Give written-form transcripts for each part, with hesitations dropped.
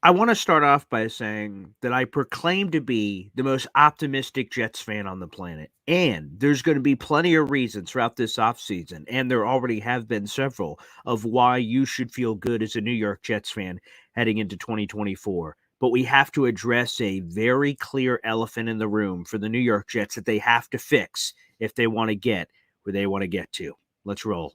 I want to start off by saying that I proclaim to be the most optimistic Jets fan on the planet. And there's going to be plenty of reasons throughout this offseason, and there already have been several, of why you should feel good as a New York Jets fan heading into 2024. But we have to address a very clear elephant in the room for the New York Jets that they have to fix if they want to get where they want to get to. Let's roll.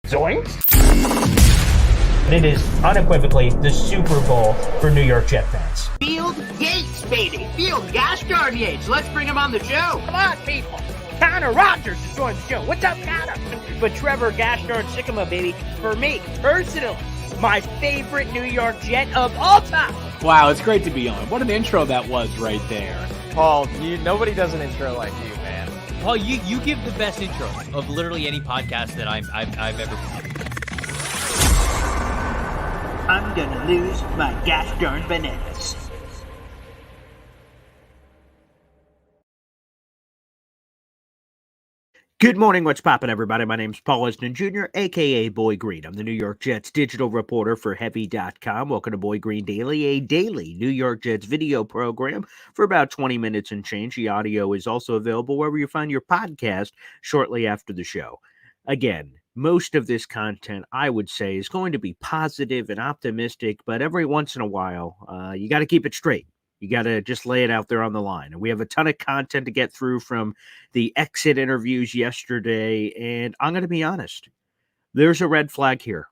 Zoinks! It is unequivocally the Super Bowl for New York Jet fans. Field Yates, baby. Field Gosh darn Yates. Let's bring him on the show. Come on, people. Connor Rogers is joining the show. What's up, Connor? But Trevor Gosh darn Sycamore, baby, for me, personally, my favorite New York Jet of all time. Wow, it's great to be on. What an intro that was right there. Paul, nobody does an intro like you, man. Paul, you give the best intro of literally any podcast that I've ever been. I'm gonna lose my gosh darn bananas. Good morning, what's poppin', everybody? My name's Paul Eston Jr., a.k.a. Boy Green. I'm the New York Jets digital reporter for Heavy.com. Welcome to Boy Green Daily, a daily New York Jets video program for about 20 minutes and change. The audio is also available wherever you find your podcast shortly after the show. Again, most of this content, I would say, is going to be positive and optimistic, but every once in a while, you got to keep it straight. You got to just lay it out there on the line. And we have a ton of content to get through from the exit interviews yesterday. And I'm going to be honest, there's a red flag here.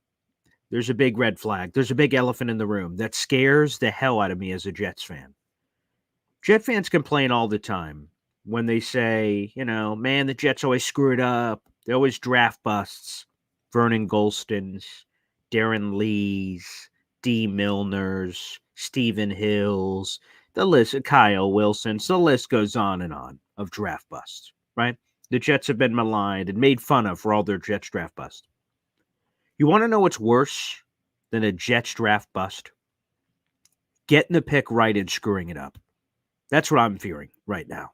There's a big red flag. There's a big elephant in the room that scares the hell out of me as a Jets fan. Jet fans complain all the time when they say, man, the Jets always screw it up. They always draft busts. Vernon Gholstons, Darren Lees, D. Milners, Stephen Hills, the list, Kyle Wilson's, the list goes on of draft busts, right? The Jets have been maligned and made fun of for all their Jets draft busts. You want to know what's worse than a Jets draft bust? Getting the pick right and screwing it up. That's what I'm fearing right now.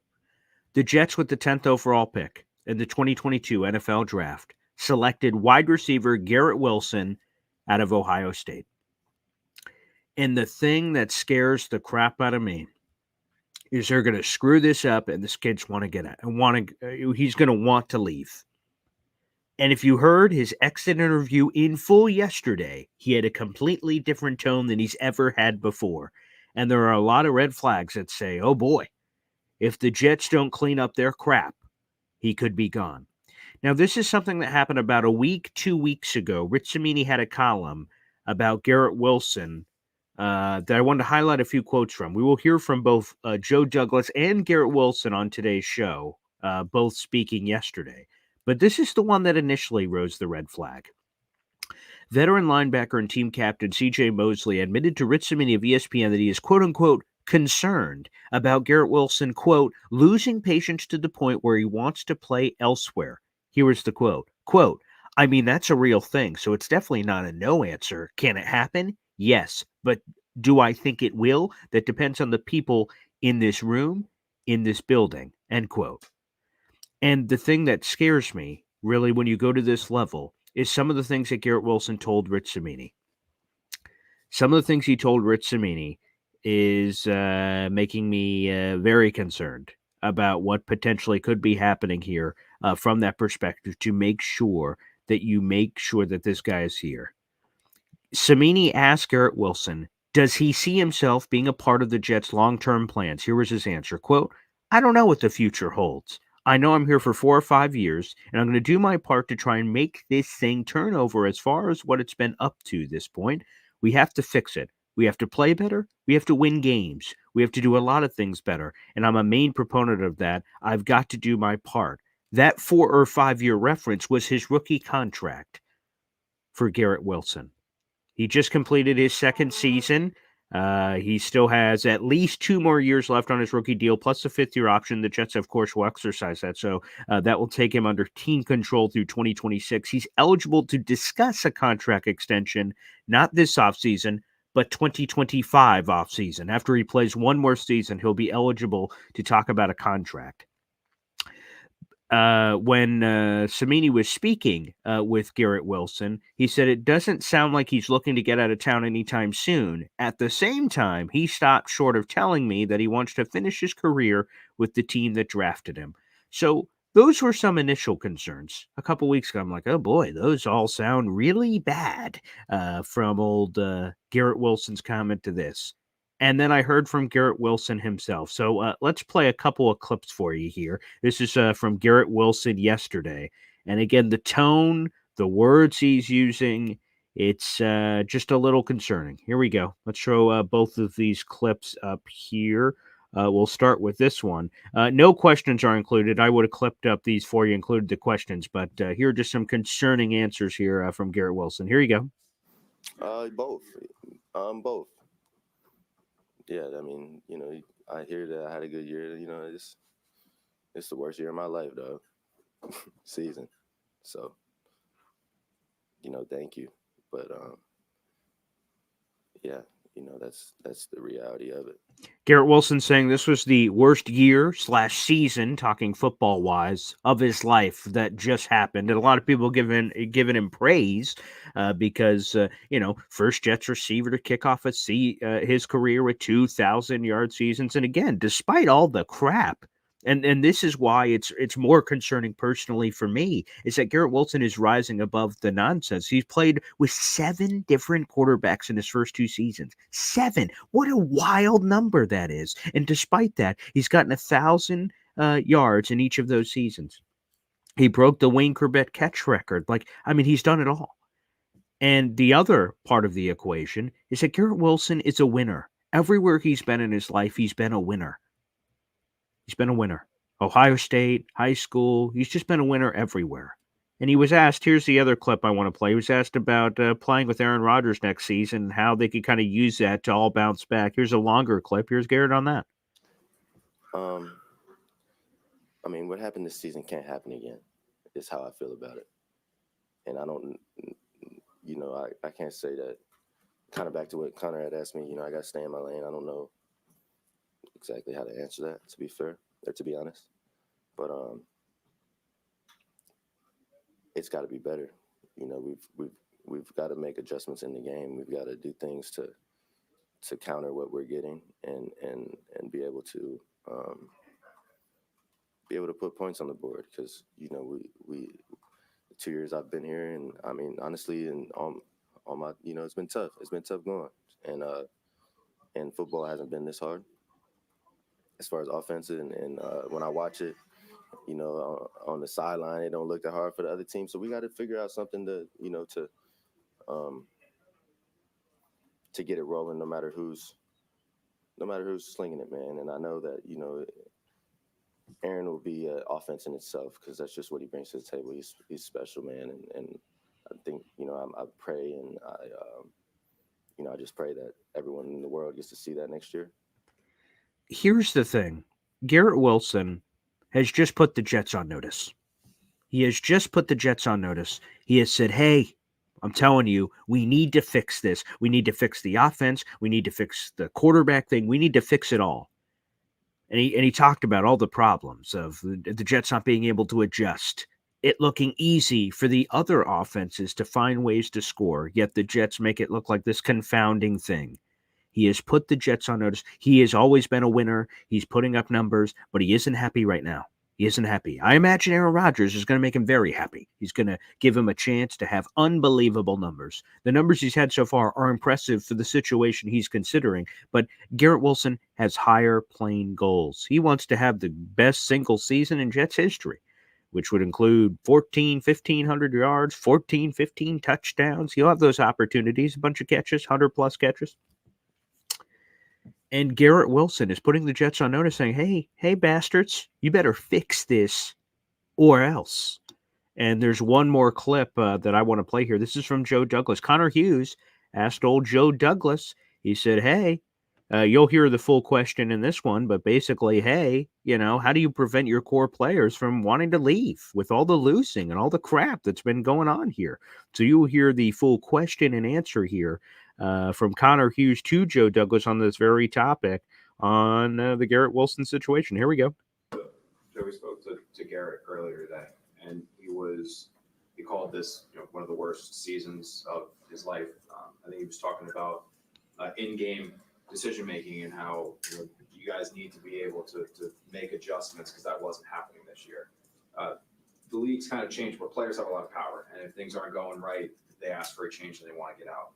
The Jets, with the 10th overall pick in the 2022 NFL Draft, selected wide receiver Garrett Wilson out of Ohio State. And the thing that scares the crap out of me is they're going to screw this up, and this kid's want to get out and he's going to want to leave. And if you heard his exit interview in full yesterday, he had a completely different tone than he's ever had before. And there are a lot of red flags that say, oh boy, if the Jets don't clean up their crap, he could be gone. Now, this is something that happened about 2 weeks ago. Rich Cimini had a column about Garrett Wilson that I wanted to highlight a few quotes from. We will hear from both Joe Douglas and Garrett Wilson on today's show, both speaking yesterday. But this is the one that initially rose the red flag. Veteran linebacker and team captain C.J. Mosley admitted to Rich Cimini of ESPN that he is, quote-unquote, concerned about Garrett Wilson, quote, losing patience to the point where he wants to play elsewhere. Here is the quote, I mean, that's a real thing, so it's definitely not a no answer. Can it happen? Yes, but do I think it will? That depends on the people in this room, in this building, end quote. And the thing that scares me, really, when you go to this level, is some of the things that Garrett Wilson told Rich Cimini. Some of the things he told Rich Cimini is making me very concerned about what potentially could be happening here from that perspective, to make sure that this guy is here. Cimini asked Garrett Wilson, does he see himself being a part of the Jets' long-term plans? Here was his answer, quote, I don't know what the future holds. I know I'm here for 4 or 5 years, and I'm going to do my part to try and make this thing turn over as far as what it's been up to this point. We have to fix it. We have to play better. We have to win games. We have to do a lot of things better, and I'm a main proponent of that. I've got to do my part. That 4 or 5 year reference was his rookie contract for Garrett Wilson. He just completed his second season. He still has at least 2 more years left on his rookie deal, plus a 5th-year option. The Jets, of course, will exercise that, so that will take him under team control through 2026. He's eligible to discuss a contract extension, not this offseason, but 2025 offseason. After he plays one more season, he'll be eligible to talk about a contract. When Samini was speaking with Garrett Wilson, he said it doesn't sound like he's looking to get out of town anytime soon. At the same time, he stopped short of telling me that he wants to finish his career with the team that drafted him. So those were some initial concerns. A couple weeks ago, I'm like, oh boy, those all sound really bad from old Garrett Wilson's comment to this. And then I heard from Garrett Wilson himself. So let's play a couple of clips for you here. This is from Garrett Wilson yesterday. And again, the tone, the words he's using, it's just a little concerning. Here we go. Let's show both of these clips up here. We'll start with this one. No questions are included. I would have clipped up these for you, included the questions. But here are just some concerning answers here from Garrett Wilson. Here you go. Both. Yeah, I mean, I hear that I had a good year. It's the worst year of my life, though. Season. So, thank you. But yeah, that's the reality of it. Garrett Wilson saying this was the worst year/season, talking football-wise, of his life that just happened. And a lot of people giving him praise because, first Jets receiver to kick off his career with 2,000-yard seasons. And again, despite all the crap, and this is why it's more concerning personally for me, is that Garrett Wilson is rising above the nonsense. He's played with 7 different quarterbacks in his first 2 seasons. 7. What a wild number that is. And despite that, he's gotten 1,000 yards in each of those seasons. He broke the Wayne Corbett catch record. He's done it all. And the other part of the equation is that Garrett Wilson is a winner. Everywhere he's been in his life, he's been a winner. He's been a winner. Ohio State, high school, he's just been a winner everywhere. And he was asked, here's the other clip I want to play. He was asked about playing with Aaron Rodgers next season, how they could kind of use that to all bounce back. Here's a longer clip. Here's Garrett on that. What happened this season can't happen again, is how I feel about it. And I don't, I can't say that. Kind of back to what Connor had asked me, I got to stay in my lane. I don't know exactly how to answer that, to be fair, or to be honest. But it's got to be better. We've got to make adjustments in the game. We've got to do things to counter what we're getting and be able to put points on the board, because we the 2 years I've been here, and honestly, and all my it's been tough. It's been tough going, and football hasn't been this hard as far as offensive, and when I watch it, on the sideline, it don't look that hard for the other team. So we got to figure out something to get it rolling, no matter who's slinging it, man. And I know that Aaron will be an offense in itself, because that's just what he brings to the table. He's special, man, and I think I pray, and I just pray that everyone in the world gets to see that next year. Here's the thing. Garrett Wilson has just put the Jets on notice. He has just put the Jets on notice. He has said, hey, I'm telling you, we need to fix this. We need to fix the offense. We need to fix the quarterback thing. We need to fix it all. And he talked about all the problems of the Jets not being able to adjust, it looking easy for the other offenses to find ways to score, yet the Jets make it look like this confounding thing. He has put the Jets on notice. He has always been a winner. He's putting up numbers, but he isn't happy right now. He isn't happy. I imagine Aaron Rodgers is going to make him very happy. He's going to give him a chance to have unbelievable numbers. The numbers he's had so far are impressive for the situation he's considering, but Garrett Wilson has higher playing goals. He wants to have the best single season in Jets history, which would include 1,500 yards, 15 touchdowns. He'll have those opportunities, a bunch of catches, 100-plus catches. And Garrett Wilson is putting the Jets on notice, saying, hey, bastards, you better fix this or else. And there's one more clip that I want to play here. This is from Joe Douglas. Connor Hughes asked old Joe Douglas. He said, hey, you'll hear the full question in this one, but basically, hey, how do you prevent your core players from wanting to leave with all the losing and all the crap that's been going on here? So you'll hear the full question and answer here from Connor Hughes to Joe Douglas on this very topic on the Garrett Wilson situation. Here we go. Joey spoke to Garrett earlier today, and he called this one of the worst seasons of his life. I think he was talking about in-game decision making and how you guys need to be able to make adjustments because that wasn't happening this year. The league's kind of changed, but players have a lot of power, and if things aren't going right, they ask for a change and they want to get out.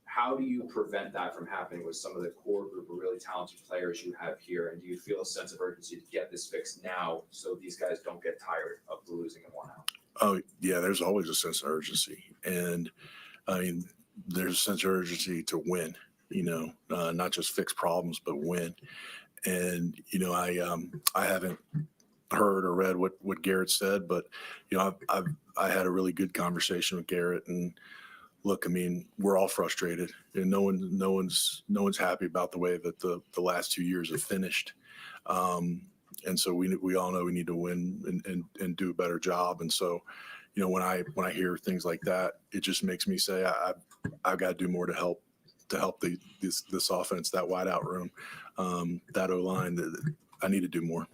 How do you prevent that from happening with some of the core group of really talented players you have here? And do you feel a sense of urgency to get this fixed now so these guys don't get tired of losing in one out? Oh, yeah, there's always a sense of urgency. And, I mean, there's a sense of urgency to win, not just fix problems, but win. And, I haven't heard or read what Garrett said, but, I had a really good conversation with Garrett, and look, I mean, we're all frustrated, and no one's happy about the way that the last 2 years have finished. And so we all know we need to win and do a better job. And so, when I hear things like that, it just makes me say I've got to do more to help this offense, that wide out room, that O-line. I need to do more.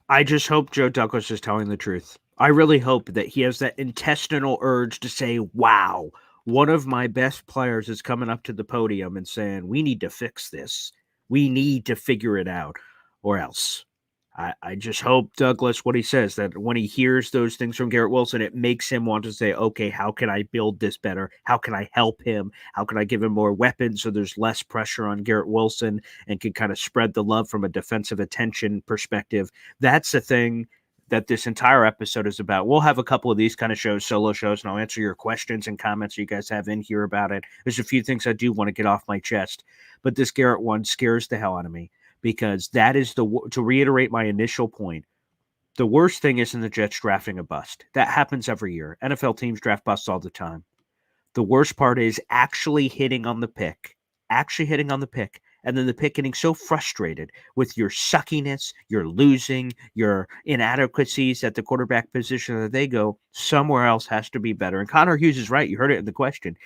I just hope Joe Douglas is telling the truth. I really hope that he has that intestinal urge to say, wow, one of my best players is coming up to the podium and saying, we need to fix this. We need to figure it out, or else. I just hope, Douglas, what he says, that when he hears those things from Garrett Wilson, it makes him want to say, okay, how can I build this better? How can I help him? How can I give him more weapons so there's less pressure on Garrett Wilson and can kind of spread the love from a defensive attention perspective? That's the thing that this entire episode is about. We'll have a couple of these kind of shows, solo shows, and I'll answer your questions and comments you guys have in here about it. There's a few things I do want to get off my chest, but this Garrett one scares the hell out of me because that is to reiterate my initial point. The worst thing isn't the Jets drafting a bust. That happens every year. NFL teams draft busts all the time. The worst part is actually hitting on the pick, and then the pick getting so frustrated with your suckiness, your losing, your inadequacies at the quarterback position that they go, somewhere else has to be better. And Connor Hughes is right. You heard it in the question.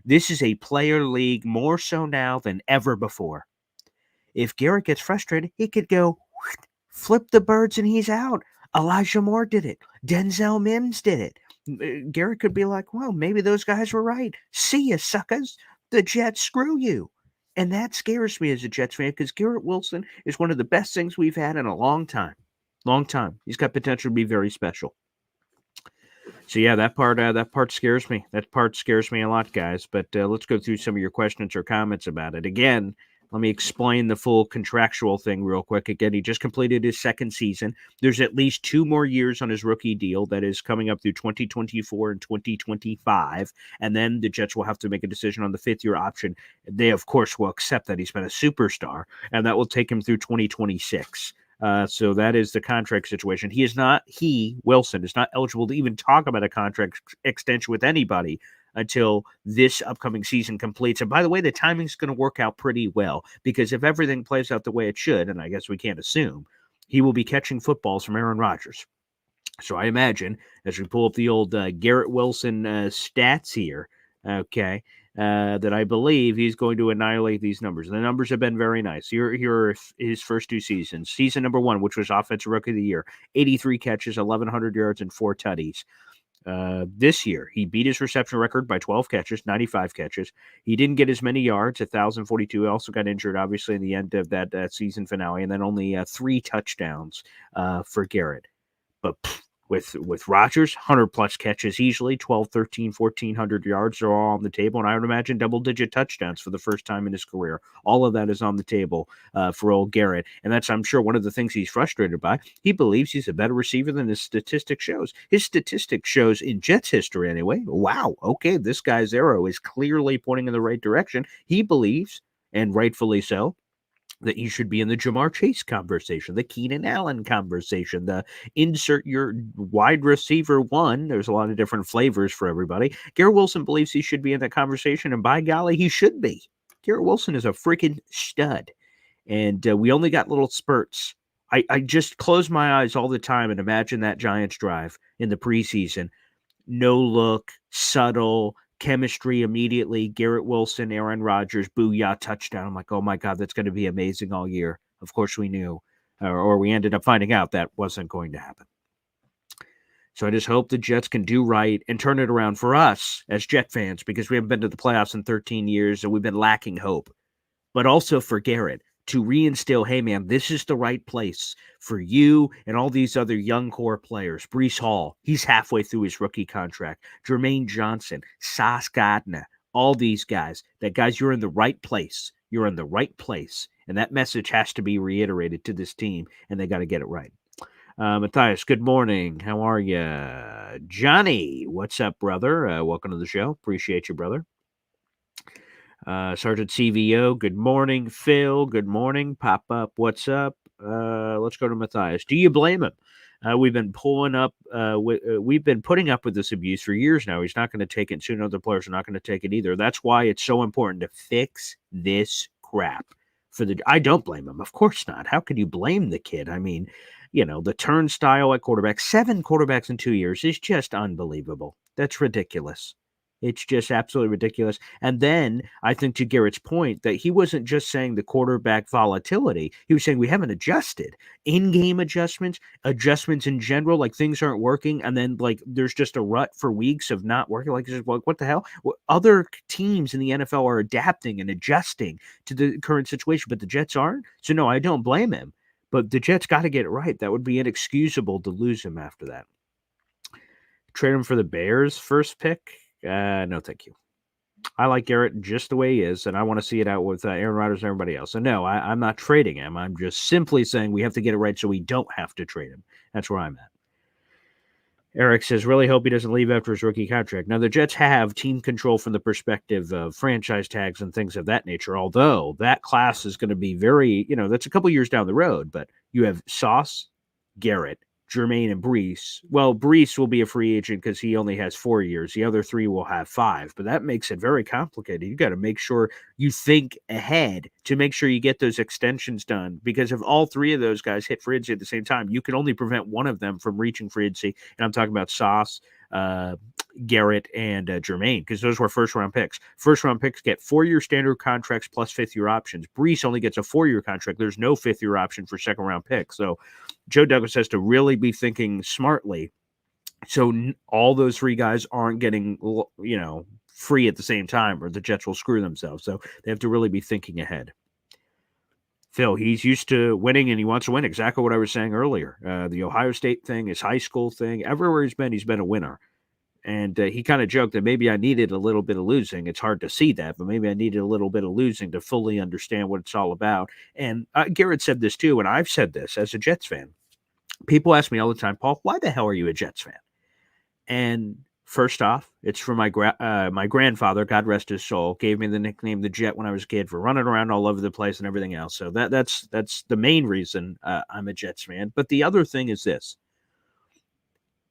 This is a player league more so now than ever before. If Garrett gets frustrated, he could go flip the birds and he's out. Elijah Moore did it. Denzel Mims did it. Garrett could be like, well, maybe those guys were right. See ya, suckers. The Jets, screw you. And that scares me as a Jets fan because Garrett Wilson is one of the best things we've had in a long time. Long time. He's got potential to be very special. So, yeah, that part scares me. That part scares me a lot, guys. But let's go through some of your questions or comments about it. Again, let me explain the full contractual thing real quick. Again, he just completed his second season. There's at least 2 more years on his rookie deal that is coming up through 2024 and 2025. And then the Jets will have to make a decision on the 5th-year option. They, of course, will accept that he's been a superstar, and that will take him through 2026. So that is the contract situation. Wilson, is not eligible to even talk about a contract extension with anybody until this upcoming season completes. And by the way, the timing's going to work out pretty well because if everything plays out the way it should, and I guess we can't assume, he will be catching footballs from Aaron Rodgers. So I imagine, as we pull up the old Garrett Wilson stats here, okay, that I believe he's going to annihilate these numbers. The numbers have been very nice. Here are his first 2 seasons. Season number 1, which was Offensive Rookie of the Year, 83 catches, 1,100 yards, and 4 tutties. This year, he beat his reception record by 12 catches, 95 catches. He didn't get as many yards, 1,042. He also got injured, obviously, in the end of that season finale, and then only 3 touchdowns for Garrett. But with Rodgers, 100-plus catches easily, 12, 13, 1,400 yards are all on the table, and I would imagine double-digit touchdowns for the first time in his career. All of that is on the table for old Garrett, and that's, I'm sure, one of the things he's frustrated by. He believes he's a better receiver than his statistics shows. His statistics shows in Jets history anyway. Wow, okay, this guy's arrow is clearly pointing in the right direction. He believes, and rightfully so, that you should be in the Jamar Chase conversation, the Keenan Allen conversation, the insert your wide receiver one. There's a lot of different flavors for everybody. Garrett Wilson believes he should be in that conversation, and by golly, he should be. Garrett Wilson is a freaking stud, and we only got little spurts. I just close my eyes all the time and imagine that Giants drive in the preseason. No look, subtle, chemistry immediately. Garrett Wilson, Aaron Rodgers, booyah, touchdown. I'm like, oh my God, that's going to be amazing all year. Of course we knew, or we ended up finding out that wasn't going to happen. So I just hope the Jets can do right and turn it around for us as Jet fans, because we haven't been to the playoffs in 13 years and we've been lacking hope. But also for Garrett to reinstill, hey, man, this is the right place for you and all these other young core players. Breece Hall, he's halfway through his rookie contract. Jermaine Johnson, Sauce Gardner, all these guys. That, guys, you're in the right place. You're in the right place. And that message has to be reiterated to this team, and they got to get it right. Matthias, good morning. How are you? Johnny, what's up, brother? Welcome to the show. Appreciate you, brother. Sergeant CVO, good morning. Phil, good morning. Pop up, what's up? Let's go to Matthias. Do you blame him? We've been putting up with this abuse for years now. He's not going to take it. Soon other players are not going to take it either. That's why it's so important to fix this crap. I don't blame him. Of course not. How could you blame the kid? I mean, the turnstile at quarterback, 7 quarterbacks in 2 years is just unbelievable. That's ridiculous. It's just absolutely ridiculous. And then I think, to Garrett's point, that he wasn't just saying the quarterback volatility. He was saying we haven't adjusted. In-game adjustments in general, like things aren't working. And then like there's just a rut for weeks of not working. Like, what the hell? Other teams in the NFL are adapting and adjusting to the current situation, but the Jets aren't. So no, I don't blame him. But the Jets got to get it right. That would be inexcusable to lose him after that. Trade him for the Bears first pick? No, thank you. I like Garrett just the way he is, and I want to see it out with Aaron Rodgers and everybody else. So no, I'm not trading him. I'm just simply saying we have to get it right so we don't have to trade him. That's where I'm at. Eric says, really hope he doesn't leave after his rookie contract. Now, the Jets have team control from the perspective of franchise tags and things of that nature, although that class is going to be very, that's a couple years down the road, but you have Sauce, Garrett, Jermaine, and Breece. Well, Breece will be a free agent because he only has 4 years. The other 3 will have 5, but that makes it very complicated. You got to make sure you think ahead to make sure you get those extensions done, because if all 3 of those guys hit free agency at the same time, you can only prevent one of them from reaching free agency. And I'm talking about Sauce, Garrett, and Jermaine, because those were first-round picks. First-round picks get 4-year standard contracts plus fifth-year options. Breece only gets a 4-year contract. There's no fifth-year option for second-round picks. So Joe Douglas has to really be thinking smartly, so all those 3 guys aren't getting, free at the same time, or the Jets will screw themselves. So they have to really be thinking ahead. Phil, he's used to winning and he wants to win. Exactly what I was saying earlier. The Ohio State thing, his high school thing, everywhere he's been a winner. And he kind of joked that maybe I needed a little bit of losing. It's hard to see that, but maybe I needed a little bit of losing to fully understand what it's all about. And Garrett said this too, and I've said this as a Jets fan. People ask me all the time, Paul, why the hell are you a Jets fan? And first off, it's for my grandfather, God rest his soul, gave me the nickname the Jet when I was a kid for running around all over the place and everything else. So that's the main reason I'm a Jets fan. But the other thing is this.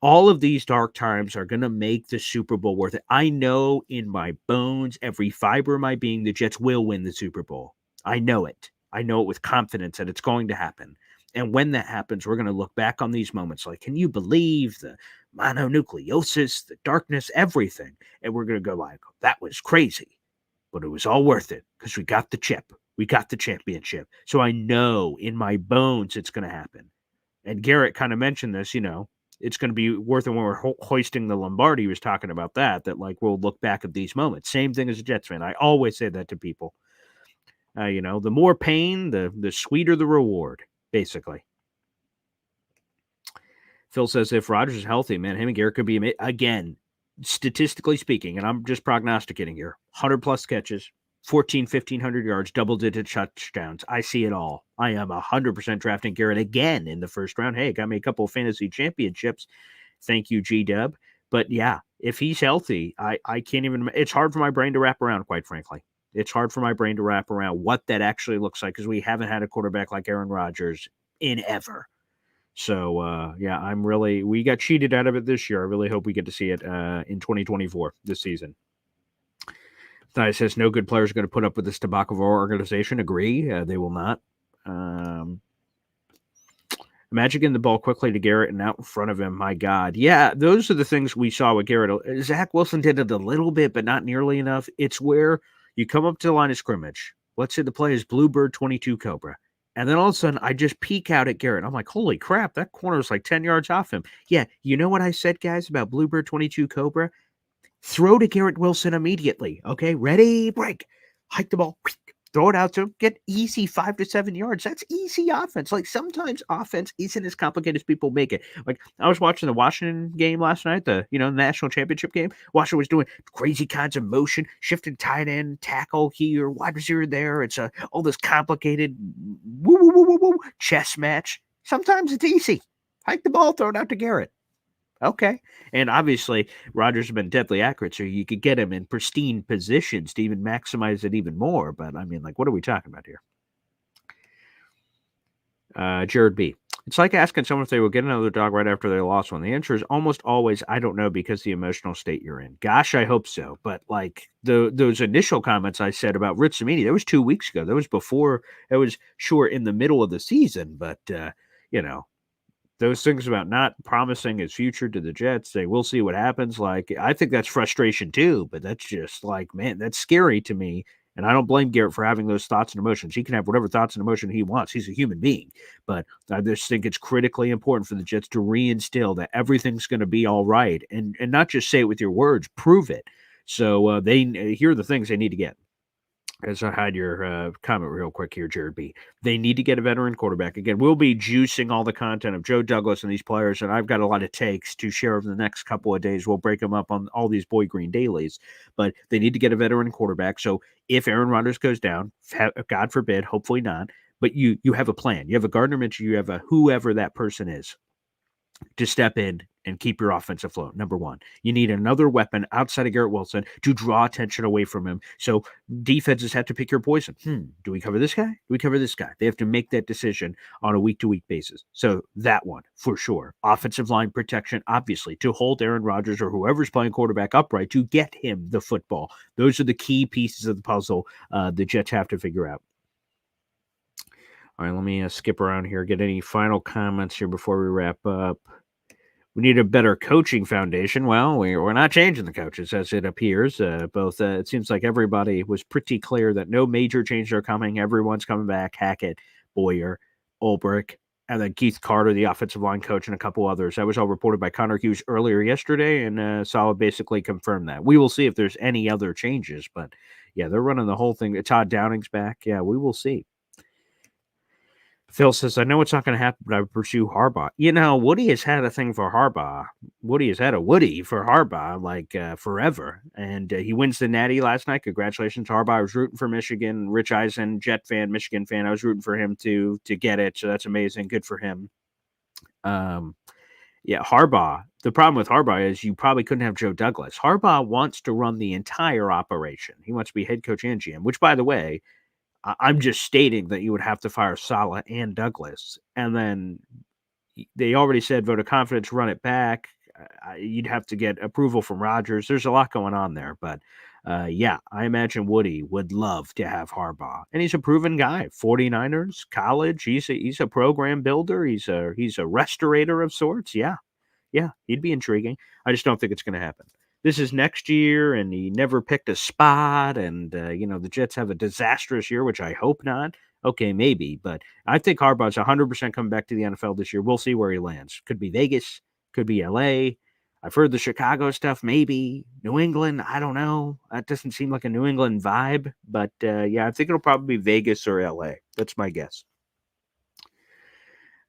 All of these dark times are going to make the Super Bowl worth it. I know in my bones, every fiber of my being, the Jets will win the Super Bowl. I know it. I know it with confidence that it's going to happen. And when that happens, we're going to look back on these moments like, can you believe the mononucleosis, the darkness, everything? And we're going to go like, that was crazy, but it was all worth it because we got the chip. We got the championship. So I know in my bones it's going to happen. And Garrett kind of mentioned this, it's going to be worth it when we're hoisting the Lombardi. He was talking about that like we'll look back at these moments. Same thing as a Jets fan. I always say that to people. The more pain, the sweeter the reward, basically. Phil says if Rodgers is healthy, man, him and Garrett could be, again, statistically speaking, and I'm just prognosticating here, 100-plus catches, 1,500 yards, double-digit touchdowns. I see it all. I am 100% drafting Garrett again in the first round. Hey, got me a couple of fantasy championships. Thank you, G-Dub. But, yeah, if he's healthy, I can't even – it's hard for my brain to wrap around, quite frankly. It's hard for my brain to wrap around what that actually looks like because we haven't had a quarterback like Aaron Rodgers in ever. So, we got cheated out of it this year. I really hope we get to see it in 2024, this season. Thais says no good players are going to put up with this debacle of our organization. Agree. They will not. Imagine getting the ball quickly to Garrett and out in front of him. My God. Yeah, those are the things we saw with Garrett. Zach Wilson did it a little bit, but not nearly enough. It's where you come up to the line of scrimmage. Let's say the play is Bluebird 22 Cobra. And then all of a sudden, I just peek out at Garrett. I'm like, holy crap, that corner is like 10 yards off him. Yeah, you know what I said, guys, about Bluebird 22 Cobra? Throw to Garrett Wilson immediately. Okay, ready, break. Hike the ball. Throw it out to him, get easy 5 to 7 yards. That's easy offense. Like sometimes offense isn't as complicated as people make it. Like I was watching the Washington game last night, the national championship game. Washington was doing crazy kinds of motion, shifting tight end, tackle here, wide receiver there. It's all this complicated chess match. Sometimes it's easy. Hike the ball, throw it out to Garrett. Okay. And obviously, Rodgers has been deadly accurate, so you could get him in pristine positions to even maximize it even more. But, I mean, like, what are we talking about here? Jared B. It's like asking someone if they will get another dog right after they lost one. The answer is almost always, I don't know, because the emotional state you're in. Gosh, I hope so. But, like, those initial comments I said about Rich Cimini, that was 2 weeks ago. That was before, it was, sure, in the middle of the season. But, those things about not promising his future to the Jets, say, we'll see what happens. Like, I think that's frustration too, but that's just like, man, that's scary to me. And I don't blame Garrett for having those thoughts and emotions. He can have whatever thoughts and emotion he wants. He's a human being. But I just think it's critically important for the Jets to reinstill that everything's going to be all right. And not just say it with your words, prove it. So here are the things they need to get. As I had your comment real quick here, Jared B. They need to get a veteran quarterback. Again, we'll be juicing all the content of Joe Douglas and these players, and I've got a lot of takes to share over the next couple of days. We'll break them up on all these Boy Green dailies, but they need to get a veteran quarterback. So if Aaron Rodgers goes down, God forbid, hopefully not, but you have a plan. You have a Gardner Minshew, you have a whoever that person is to step in and keep your offense afloat. Number one, you need another weapon outside of Garrett Wilson to draw attention away from him. So defenses have to pick your poison. Do we cover this guy? Do we cover this guy? They have to make that decision on a week-to-week basis. So that one, for sure. Offensive line protection, obviously, to hold Aaron Rodgers or whoever's playing quarterback upright to get him the football. Those are the key pieces of the puzzle the Jets have to figure out. All right, let me skip around here, get any final comments here before we wrap up. We need a better coaching foundation. Well, we're not changing the coaches, as it appears. It seems like everybody was pretty clear that no major changes are coming. Everyone's coming back. Hackett, Boyer, Ulbrich, and then Keith Carter, the offensive line coach, and a couple others. That was all reported by Connor Hughes earlier yesterday, and Saleh basically confirmed that. We will see if there's any other changes, but yeah, they're running the whole thing. Todd Downing's back. Yeah, we will see. Phil says, I know it's not going to happen, but I would pursue Harbaugh. Woody has had a thing for Harbaugh. Woody has had a Woody for Harbaugh, like forever. And he wins the Natty last night. Congratulations, Harbaugh. I was rooting for Michigan. Rich Eisen, Jet fan, Michigan fan. I was rooting for him to get it. So that's amazing. Good for him. Harbaugh. The problem with Harbaugh is you probably couldn't have Joe Douglas. Harbaugh wants to run the entire operation. He wants to be head coach and GM, which, by the way, I'm just stating that you would have to fire Saleh and Douglas. And then they already said vote of confidence, run it back. You'd have to get approval from Rodgers. There's a lot going on there. But, I imagine Woody would love to have Harbaugh. And he's a proven guy. 49ers, college. He's a program builder. He's a restorator of sorts. Yeah, he'd be intriguing. I just don't think it's going to happen. This is next year, and he never picked a spot, and, the Jets have a disastrous year, which I hope not. Okay, maybe, but I think Harbaugh's 100% coming back to the NFL this year. We'll see where he lands. Could be Vegas, could be LA. I've heard the Chicago stuff, maybe. New England, I don't know. That doesn't seem like a New England vibe, but, I think it'll probably be Vegas or LA. That's my guess.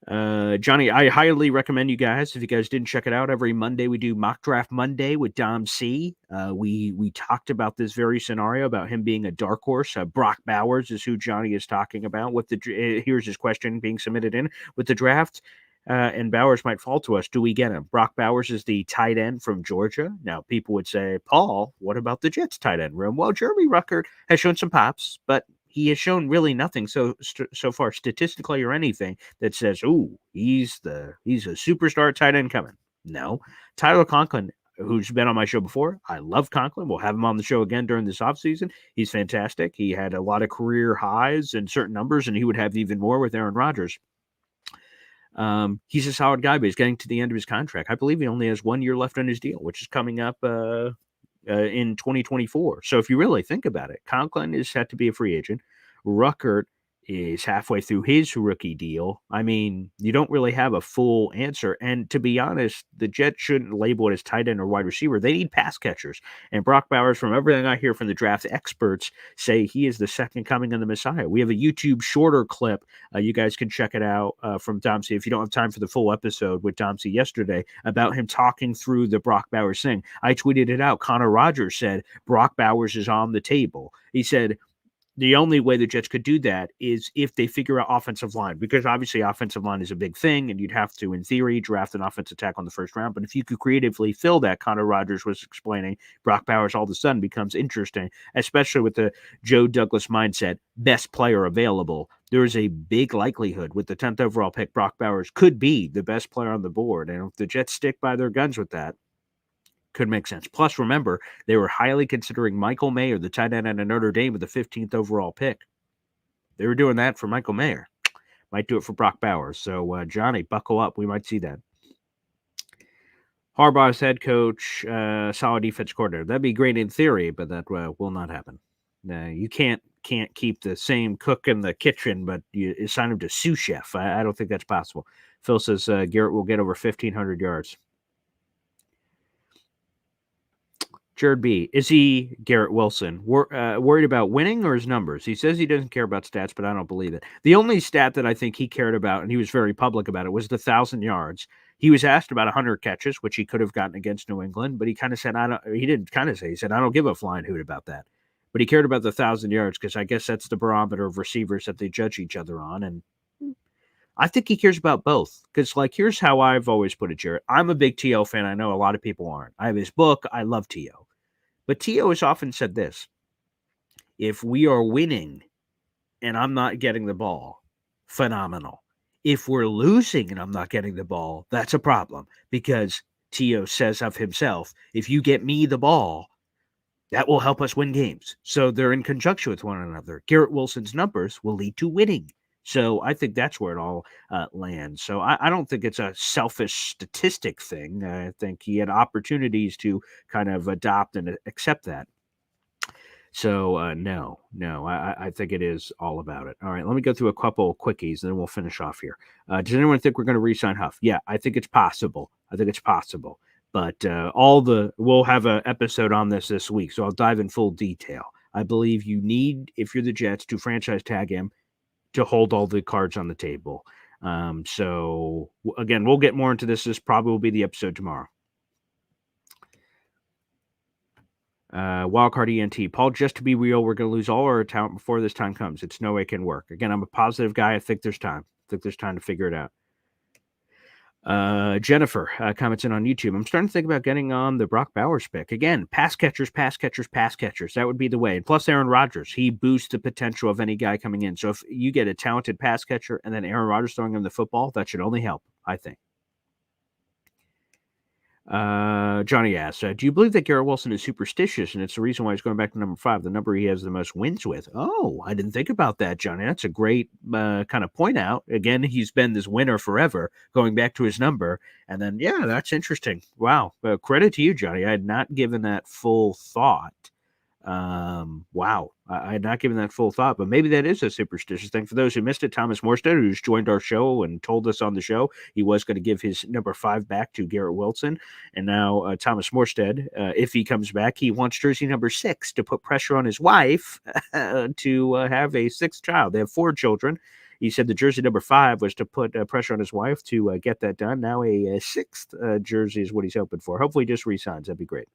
Johnny, I highly recommend you guys, if you guys didn't check it out, every Monday we do Mock Draft Monday with Dom C. We talked about this very scenario about him being a dark horse. Brock Bowers is who Johnny is talking about. Here's his question being submitted in with the draft. And Bowers might fall to us. Do we get him? Brock Bowers is the tight end from Georgia. Now, people would say, Paul, what about the Jets tight end room? Well, Jeremy Ruckert has shown some pops, but he has shown really nothing so far statistically or anything that says, "Ooh, he's a superstar tight end coming." No, Tyler Conklin, who's been on my show before. I love Conklin. We'll have him on the show again during this offseason. He's fantastic. He had a lot of career highs and certain numbers, and he would have even more with Aaron Rodgers. He's a solid guy, but he's getting to the end of his contract. I believe he only has 1 year left on his deal, which is coming up in 2024. So if you really think about it, Conklin is set to be a free agent. Ruckert is halfway through his rookie deal. I mean, you don't really have a full answer. And to be honest, the Jets shouldn't label it as tight end or wide receiver. They need pass catchers. And Brock Bowers, from everything I hear from the draft experts, say he is the second coming of the Messiah. We have a YouTube shorter clip. You guys can check it out from Domsey if you don't have time for the full episode with Domsey yesterday about him talking through the Brock Bowers thing. I tweeted it out. Connor Rogers said Brock Bowers is on the table. He said, the only way the Jets could do that is if they figure out offensive line, because obviously offensive line is a big thing, and you'd have to, in theory, draft an offensive tackle in the first round. But if you could creatively fill that, Connor Rogers was explaining, Brock Bowers all of a sudden becomes interesting, especially with the Joe Douglas mindset, best player available. There is a big likelihood with the 10th overall pick, Brock Bowers could be the best player on the board. And if the Jets stick by their guns with that, could make sense. Plus, remember, they were highly considering Michael Mayer, the tight end at Notre Dame, with the 15th overall pick. They were doing that for Michael Mayer. Might do it for Brock Bowers. So, Johnny, buckle up. We might see that. Harbaugh's head coach, solid defense coordinator. That'd be great in theory, but that will not happen. You can't keep the same cook in the kitchen, but you assign him to sous chef. I don't think that's possible. Phil says Garrett will get over 1,500 yards. Jared B. Is he, Garrett Wilson, worried about winning or his numbers? He says he doesn't care about stats, but I don't believe it. The only stat that I think he cared about, and he was very public about it, was the 1,000 yards. He was asked about 100 catches, which he could have gotten against New England, but he kind of said, he said, I don't give a flying hoot about that. But he cared about the 1,000 yards because I guess that's the barometer of receivers that they judge each other on. And I think he cares about both because, here's how I've always put it, Jared. I'm a big T.O. fan. I know a lot of people aren't. I have his book. I love T.O. But T.O. has often said this: if we are winning and I'm not getting the ball, phenomenal. If we're losing and I'm not getting the ball, that's a problem because T.O. says of himself, if you get me the ball, that will help us win games. So they're in conjunction with one another. Garrett Wilson's numbers will lead to winning. So I think that's where it all lands. So I don't think it's a selfish statistic thing. I think he had opportunities to kind of adopt and accept that. So no, I think it is all about it. All right, let me go through a couple of quickies, and then we'll finish off here. Does anyone think we're going to re-sign Huff? Yeah, I think it's possible. But we'll have an episode on this week, so I'll dive in full detail. I believe you need, if you're the Jets, to franchise tag him to hold all the cards on the table. So again, we'll get more into this. This probably will be the episode tomorrow. Wildcard ENT. Paul, just to be real, we're going to lose all our talent before this time comes. It's no way it can work. Again, I'm a positive guy. I think there's time. To figure it out. Jennifer comments in on YouTube. I'm starting to think about getting on the Brock Bowers pick. Again, pass catchers. That would be the way. And plus Aaron Rodgers, he boosts the potential of any guy coming in. So if you get a talented pass catcher and then Aaron Rodgers throwing him the football, that should only help, I think. Johnny asks, do you believe that Garrett Wilson is superstitious and it's the reason why he's going back to number 5, the number he has the most wins with? Oh, I didn't think about that, Johnny. That's a great kind of point out. Again, he's been this winner forever, going back to his number. And then, yeah, that's interesting. Wow. Credit to you, Johnny. I had not given that full thought. Wow. I had not given that full thought, but maybe that is a superstitious thing. For those who missed it, Thomas Morstead, who's joined our show and told us on the show he was going to give his number 5 back to Garrett Wilson. And now Thomas Morstead, if he comes back, he wants jersey number 6 to put pressure on his wife to have a 6th child. They have 4 children. He said the jersey number 5 was to put pressure on his wife to get that done. Now a 6th jersey is what he's hoping for. Hopefully he just re-signs. That'd be great.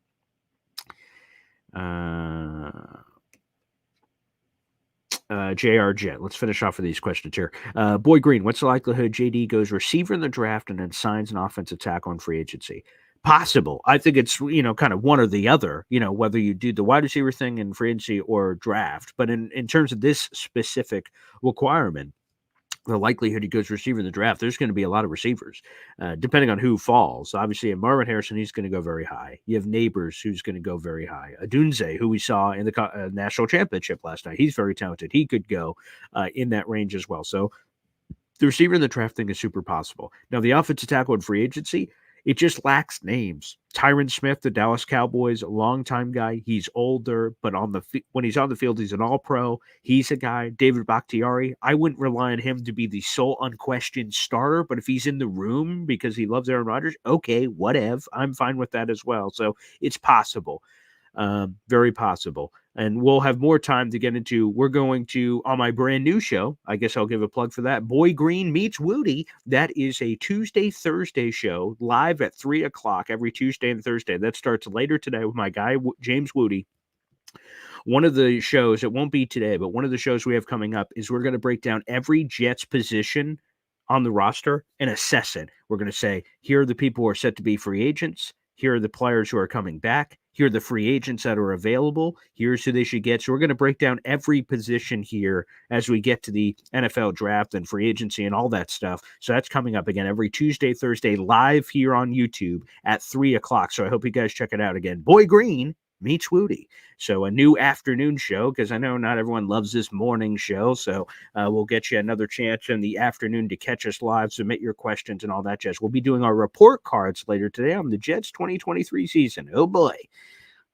JR Jet. Let's finish off with these questions here. Boy Green, what's the likelihood JD goes receiver in the draft and then signs an offensive tackle on free agency? Possible. I think it's, kind of one or the other, whether you do the wide receiver thing in free agency or draft. But in terms of this specific requirement, the likelihood he goes receiver in the draft, there's going to be a lot of receivers, depending on who falls. Obviously, in Marvin Harrison, he's going to go very high. You have Neighbors, who's going to go very high. Adunze, who we saw in the national championship last night, he's very talented. He could go in that range as well. So The receiver in the draft thing is super possible. Now, the offensive tackle in free agency, it just lacks names. Tyron Smith, the Dallas Cowboys, a longtime guy. He's older, but when he's on the field, he's an all-pro. He's a guy. David Bakhtiari, I wouldn't rely on him to be the sole unquestioned starter, but if he's in the room because he loves Aaron Rodgers, okay, whatever. I'm fine with that as well. So it's possible. Very possible. And we'll have more time to get into. We're going to, on my brand new show, I guess I'll give a plug for that, Boy Green Meets Woody. That is a Tuesday-Thursday show live at 3 o'clock every Tuesday and Thursday. That starts later today with my guy, James Woody. One of the shows, it won't be today, but one of the shows we have coming up is we're going to break down every Jets position on the roster and assess it. We're going to say, here are the people who are set to be free agents. Here are the players who are coming back. Here are the free agents that are available. Here's who they should get. So we're going to break down every position here as we get to the NFL draft and free agency and all that stuff. So that's coming up again every Tuesday, Thursday, live here on YouTube at 3 o'clock. So I hope you guys check it out again. Boy Green Meets Woody. So a new afternoon show, because I know not everyone loves this morning show. So we'll get you another chance in the afternoon to catch us live, submit your questions and all that jazz. We'll be doing our report cards later today on the Jets 2023 season. Oh boy.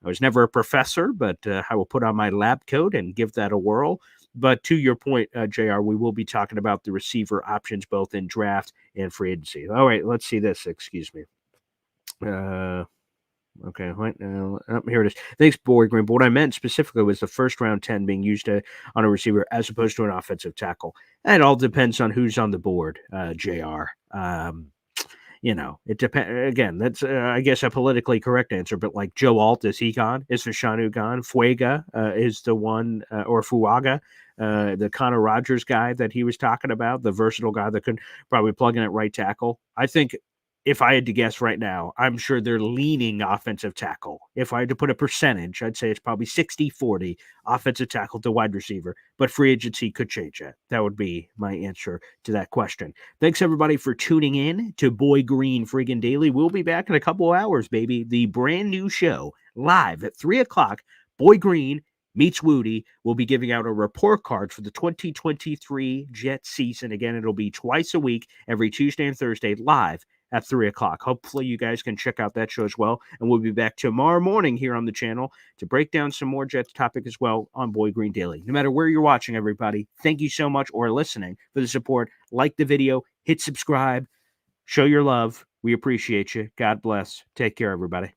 I was never a professor, but I will put on my lab coat and give that a whirl. But to your point, JR, we will be talking about the receiver options both in draft and free agency. All right, let's see this. Excuse me. Okay, here it is. Thanks, Boy Green. But what I meant specifically was the first round 10 being used on a receiver as opposed to an offensive tackle. And it all depends on who's on the board, JR. It depends. Again, that's, I guess, a politically correct answer. But like Joe Alt, is he gone? Is Fashanu gone? Fuega is the one, or Fuaga, the Connor Rogers guy that he was talking about, the versatile guy that could probably plug in at right tackle. I think if I had to guess right now, I'm sure they're leaning offensive tackle. If I had to put a percentage, I'd say it's probably 60-40 offensive tackle to wide receiver, but free agency could change that. That would be my answer to that question. Thanks, everybody, for tuning in to Boy Green Friggin' Daily. We'll be back in a couple of hours, baby. The brand new show live at 3 o'clock. Boy Green Meets Woody. Will be giving out a report card for the 2023 Jets season. Again, it'll be twice a week, every Tuesday and Thursday, live at 3 o'clock. Hopefully you guys can check out that show as well. And we'll be back tomorrow morning here on the channel to break down some more Jets topic as well on Boy Green Daily. No matter where you're watching, everybody, thank you so much or listening for the support. Like the video, hit subscribe, show your love. We appreciate you. God bless. Take care, everybody.